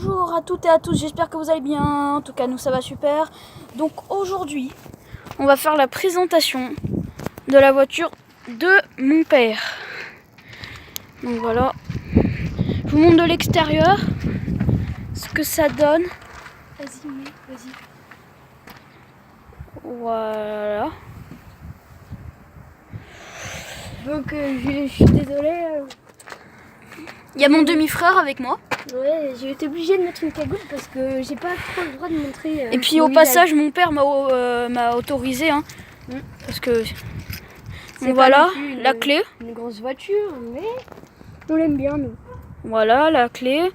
Bonjour à toutes et à tous, j'espère que vous allez bien. En tout cas, nous ça va super. Donc aujourd'hui, on va faire la présentation de la voiture de mon père. Donc voilà, je vous montre de l'extérieur ce que ça donne. Vas-y, vas-y. Voilà. Donc je suis désolée. Il y a mon demi-frère avec moi. Ouais, j'ai été obligée de mettre une cagoule parce que j'ai pas trop le droit de montrer. Et puis mon au visage. passage, mon père m'a autorisé, hein, parce que C'est pas voilà non plus la clé. Une grosse voiture, mais on l'aime bien nous. Voilà la clé.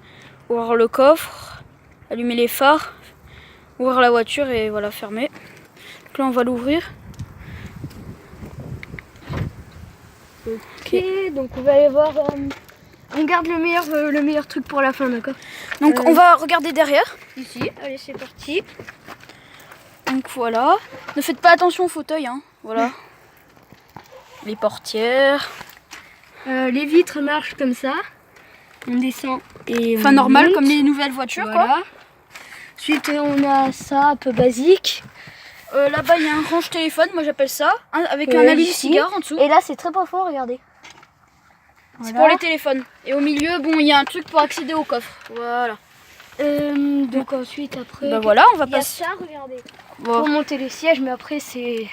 Ouvrir le coffre, allumer les phares, ouvrir la voiture et voilà fermer. Donc là on va l'ouvrir. Ok, donc on va aller voir. On garde le meilleur truc pour la fin, d'accord? Donc on va regarder derrière. Ici, allez, c'est parti. Donc voilà. Ne faites pas attention au fauteuil, hein. Voilà. Les portières. Les vitres marchent comme ça. On descend et Enfin on normal monte. comme les nouvelles voitures, Voilà. Ensuite, on a ça un peu basique. quoi. Là-bas il y a un range téléphone, moi j'appelle ça, hein, avec un allume-cigare en dessous. Et là, c'est très profond, regardez. C'est Voilà. pour les téléphones. Et au milieu, bon, il y a un truc pour accéder au coffre. Voilà. Donc ensuite, après, Ben voilà, on va il y a passer. ça, regardez. Bon, Pour monter les sièges, mais après, c'est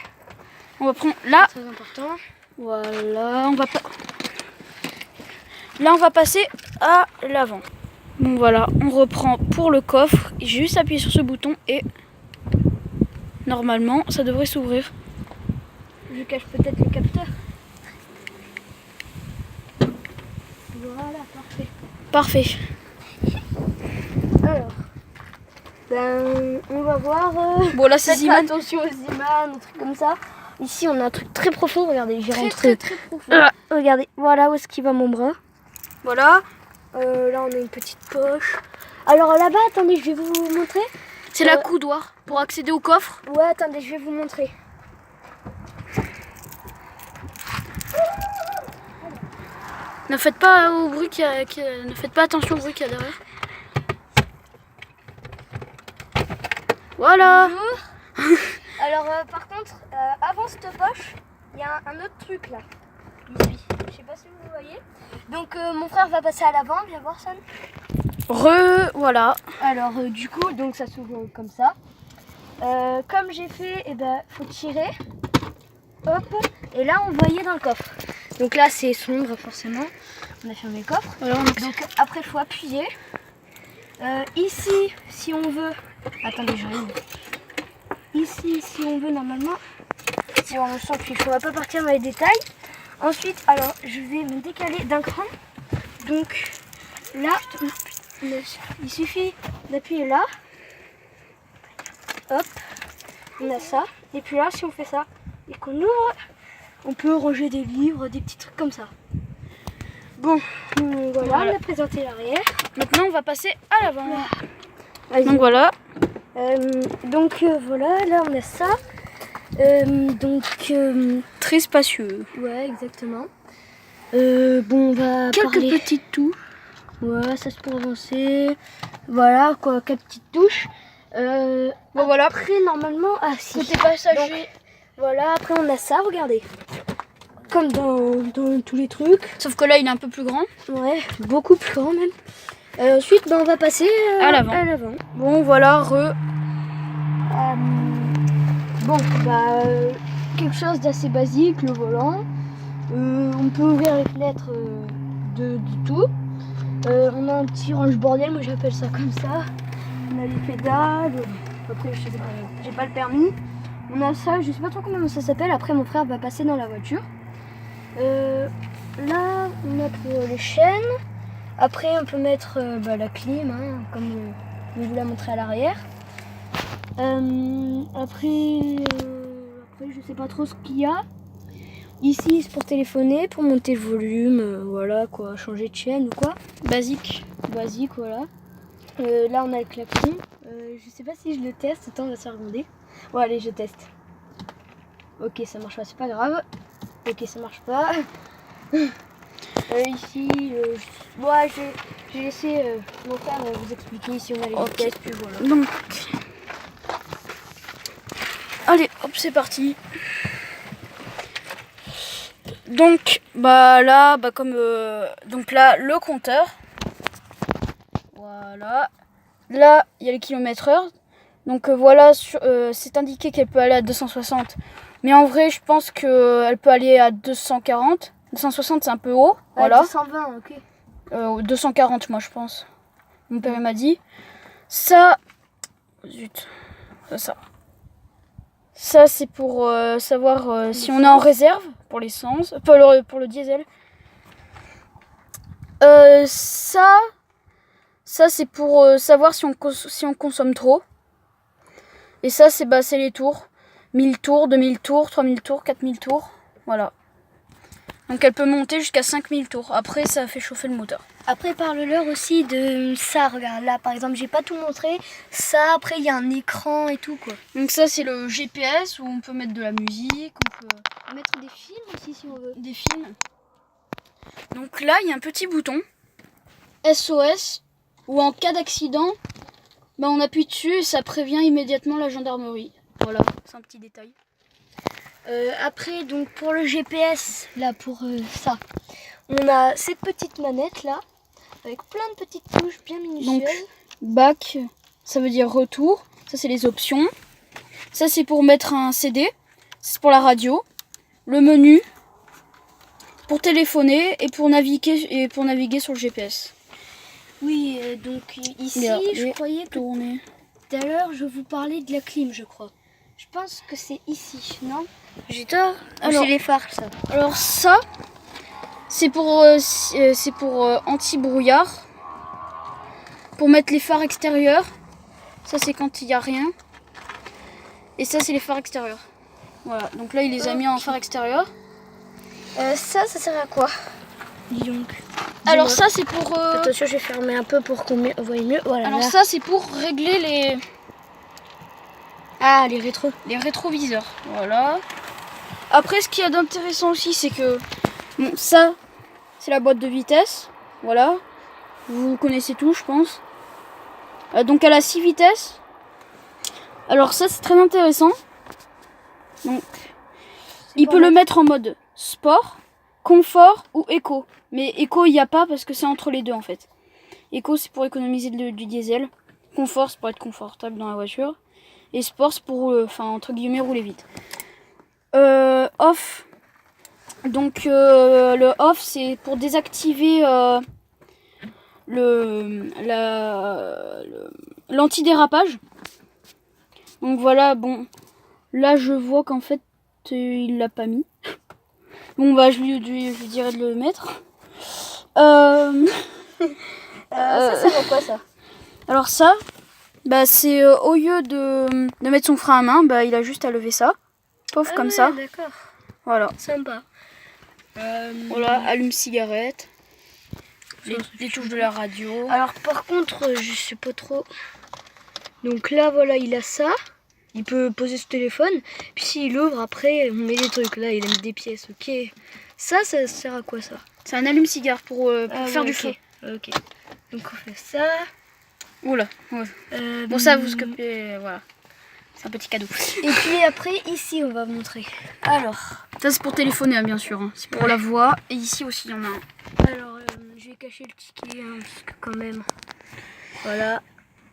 on va prendre là. très important. Voilà, on va pas. Là, on va passer à l'avant. Bon, voilà, on reprend pour le coffre. J'ai juste appuyé sur ce bouton et normalement, ça devrait s'ouvrir. Je cache peut-être le capteur. Voilà, parfait. Parfait. Alors, on va voir. Bon, là, c'est Faites Ziman. attention aux imams, un truc comme ça. Ici, on a un truc très profond. Regardez, j'ai rentré. Très profond. Regardez, voilà où est-ce qu'il va mon bras. Voilà, Là, on a une petite poche. Alors là-bas, attendez, je vais vous montrer. c'est la coudoir pour accéder au coffre. Ouais, attendez, je vais vous montrer. Ne faites pas au bruit ne faites pas attention au bruit qu'il y a derrière. Voilà. Bonjour. Alors, par contre, avant cette poche, il y a un autre truc là. Ici. Je sais pas si vous voyez. Donc, mon frère va passer à l'avant. Viens voir, Son. Voilà. Alors, du coup, donc ça s'ouvre comme ça. Comme j'ai fait, faut tirer. Hop. Et là, on voyait dans le coffre. Donc là, c'est sombre, forcément. On a fermé le coffre. Voilà, Donc, après, il faut appuyer. Ici, si on veut. Attendez, j'arrive. Ici, si on veut, normalement. Si on s'en fiche, on va pas partir dans les détails. Ensuite, alors, je vais me décaler d'un cran. Donc, là, il suffit d'appuyer là. Hop, on a ça. Et puis là, si on fait ça et qu'on ouvre, on peut ranger des livres, des petits trucs comme ça. Bon, voilà, on a présenté l'arrière. Maintenant, on va passer à l'avant. Vas-y. Donc voilà. Voilà, là on a ça. Très spacieux. Ouais, exactement. On va Quelques parler. petites touches. Ouais, ça c'est pour avancer. Voilà, quoi, quelques petites touches. Bon voilà. Après, normalement, si. Côté passager. Donc, voilà, après on a ça, regardez. Comme dans tous les trucs. Sauf que là, il est un peu plus grand. Ouais, beaucoup plus grand même. Ensuite, on va passer À l'avant. Bon, voilà, quelque chose d'assez basique, le volant. On peut ouvrir les fenêtres du tout. On a un petit range bordel, moi j'appelle ça comme ça. On a les pédales. Après, je sais pas, j'ai pas le permis. On a ça, je sais pas trop comment ça s'appelle. Après, mon frère va passer dans la voiture. Là, on a pour les chaînes. Après, on peut mettre la clim, hein, comme je vous l'ai montré à l'arrière. Après, je sais pas trop ce qu'il y a. Ici, c'est pour téléphoner, pour monter le volume, voilà quoi, changer de chaîne ou quoi. basique. Basique, voilà. Là, on a le klaxon. Je sais pas si je le teste, attends, on va se faire gronder. Bon, allez, je teste. Ok, ça marche pas, c'est pas grave. Ok, ça marche pas. Ici, moi j'ai laissé mon frère vous expliquer si on a les vitesses, puis voilà. Donc, allez, hop, c'est parti. Donc, là, donc là, le compteur. Voilà. Là, il y a le kilomètre-heure. Donc voilà, c'est indiqué qu'elle peut aller à 260. Mais en vrai, je pense qu'elle peut aller à 240. 260, c'est un peu haut. Voilà. 220, ok. 240, moi, je pense. Mon père m'a dit. Ça. Zut. Ça. Ça, c'est pour savoir si on est en réserve pour l'essence, pour le diesel. Ça c'est pour savoir si on consomme trop. Et ça, c'est les tours. 1000 tours, 2000 tours, 3000 tours, 4000 tours. Voilà. Donc elle peut monter jusqu'à 5000 tours. Après, ça fait chauffer le moteur. Après, parle-leur aussi de ça. Regarde, là, par exemple, j'ai pas tout montré. Ça, après, il y a un écran et tout, quoi. Donc ça, c'est le GPS où on peut mettre de la musique. On peut mettre des films aussi, si on veut. Des films. Donc là, il y a un petit bouton SOS où en cas d'accident, on appuie dessus et ça prévient immédiatement la gendarmerie. Voilà, c'est un petit détail. Après, donc pour le GPS, là, pour ça, on a cette petite manette là, avec plein de petites touches bien minutieuses. Donc, back, ça veut dire retour. Ça, c'est les options. Ça, c'est pour mettre un CD. C'est pour la radio. Le menu, pour téléphoner et pour naviguer sur le GPS. Oui, donc ici, je croyais que tourner. Tout à l'heure, je vous parlais de la clim, je crois. Je pense que c'est ici, non? J'ai tort? Alors, c'est les phares, ça. Alors ça, c'est pour anti-brouillard. Pour mettre les phares extérieurs. Ça, c'est quand il n'y a rien. Et ça, c'est les phares extérieurs. Voilà, donc là, il les a mis en phare extérieur. Ça sert à quoi? Dis donc. Alors ça, c'est pour... Attention, je vais fermer un peu pour qu'on voie mieux. Voilà, alors là. ça, c'est pour régler les... Ah, les rétros. Les rétroviseurs. Voilà. Après, ce qu'il y a d'intéressant aussi, c'est que... Bon, ça, c'est la boîte de vitesse. Voilà. Vous connaissez tout, je pense. Donc, elle a 6 vitesses. Alors ça, c'est très intéressant. Donc, il peut le mettre en mode sport, confort ou éco. Mais éco, il n'y a pas parce que c'est entre les deux, en fait. Éco, c'est pour économiser du diesel. Confort, c'est pour être confortable dans la voiture. Et sport, c'est pour, entre guillemets, rouler vite. Off. Donc, le off, c'est pour désactiver l'antidérapage. Donc voilà, bon. Là, je vois qu'en fait, il l'a pas mis. Bon, je lui dirais de le mettre. Ça sert à quoi, ça? Alors ça, c'est au lieu de mettre son frein à main, il a juste à lever ça. Pof, comme ça. D'accord. Voilà. Sympa. Voilà, allume cigarette. Les touches de la radio. Alors par contre, je sais pas trop. Donc là, voilà, il a ça. Il peut poser ce téléphone. Puis s'il ouvre, après, on met des trucs. Là, il a mis des pièces, ok. Ça sert à quoi, ça? C'est un allume-cigare pour faire du feu. Ok. Donc on fait ça. Oula. Ouais. Bon, ça, vous scopez, voilà. C'est un petit cadeau. Et puis après, ici, on va montrer. Alors. Ça, c'est pour téléphoner, hein, bien sûr. Hein. C'est pour la voix. Et ici aussi, il y en a un. Alors, je vais cacher le ticket, hein, parce que quand même. Voilà.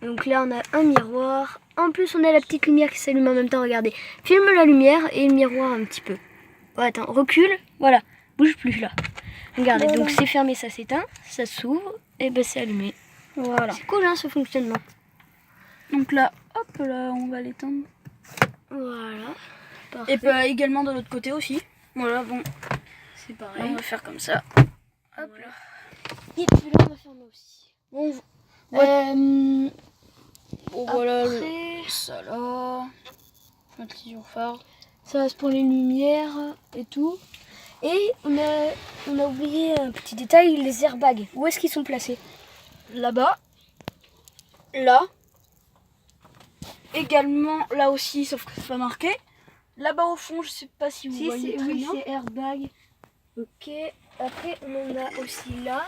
Donc là, on a un miroir. En plus, on a la petite lumière qui s'allume en même temps. Regardez. Filme la lumière et le miroir un petit peu. Oh, attends, recule. Voilà. Bouge plus là. Regardez, voilà. Donc c'est fermé, ça s'éteint. Ça s'ouvre et c'est allumé. Voilà. C'est cool, hein, ce fonctionnement. Donc là, hop, là, on va l'éteindre. Voilà. Parfait. Et également de l'autre côté aussi. Voilà, bon. C'est pareil. Là, on va faire comme ça. Hop voilà. là. Et puis là, on va fermer aussi. Bon, voilà, ça là. Notre phare. Ça, c'est pour les lumières et tout. Et on a oublié un petit détail, les airbags. Où est-ce qu'ils sont placés? Là-bas. Là. Également là aussi, sauf que c'est pas marqué. Là-bas au fond, je sais pas si vous voyez très bien. C'est airbag. Ok. Après, on en a aussi là.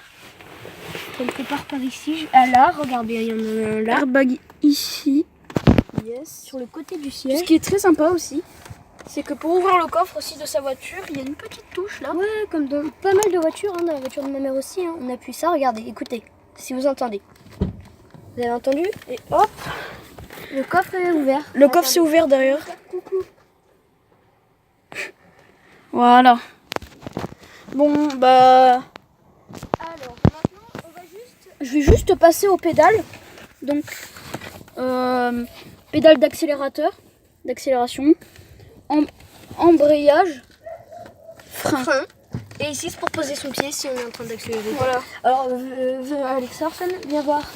Quelque part par ici. Ah là, regarde bien, il y en a un là. Airbag ici. Yes. Sur le côté du Ce siège. qui est très sympa aussi, c'est que pour ouvrir le coffre aussi de sa voiture, il y a une petite touche là. Ouais, comme dans pas mal de voitures, hein, dans la voiture de ma mère aussi. Hein. On appuie ça, regardez, écoutez, si vous entendez. Vous avez entendu? Et hop, Le coffre est ouvert. le coffre s'est ouvert derrière. Coucou. Voilà. Bon, bah, Alors, maintenant, on va juste... je vais juste passer aux pédales. Donc, pédale d'accélération, embrayage, frein. Et ici, c'est pour poser son pied si on est en train d'accélérer. Voilà. Alors, Alexandre, viens voir.